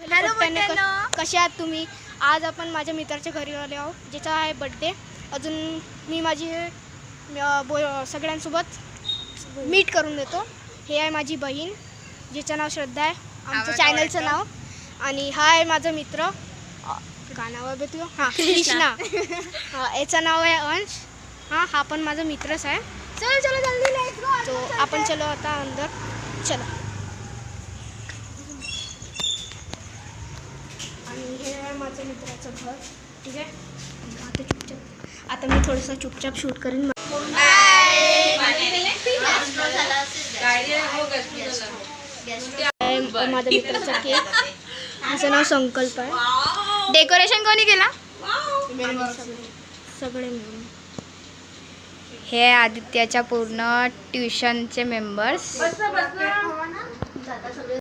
कशा आहात तुम्ही? आज आपण माझ्या मित्राच्या घरी आले आहोत, ज्याचा आहे बड्डे. अजून मी माझी सगळ्यांसोबत मीट करून देतो. हे आहे माझी बहीण, जिचं नाव श्रद्धा आहे, आमच्या चॅनलचं नाव. आणि हा आहे माझा मित्र, काय नाव आहे बेतू? हां, कृष्णा. याचं नाव आहे अंश. हा पण माझा मित्रच आहे. चलो चलो जल्दी लेट्स गो. तो आपण चलो आता अंदर. चला. आणि हे आहे माझ्या मित्राचं घर. ठीक आहे, आता मी थोडंसं चुपचाप शूट करीन. माझ्या मित्राचा केक, त्याचं नाव संकल्प आहे. डेकोरेशन कोणी केला? सगळे मिळून. हे आदित्याच्या पूर्ण ट्युशनचे मेंबर्स.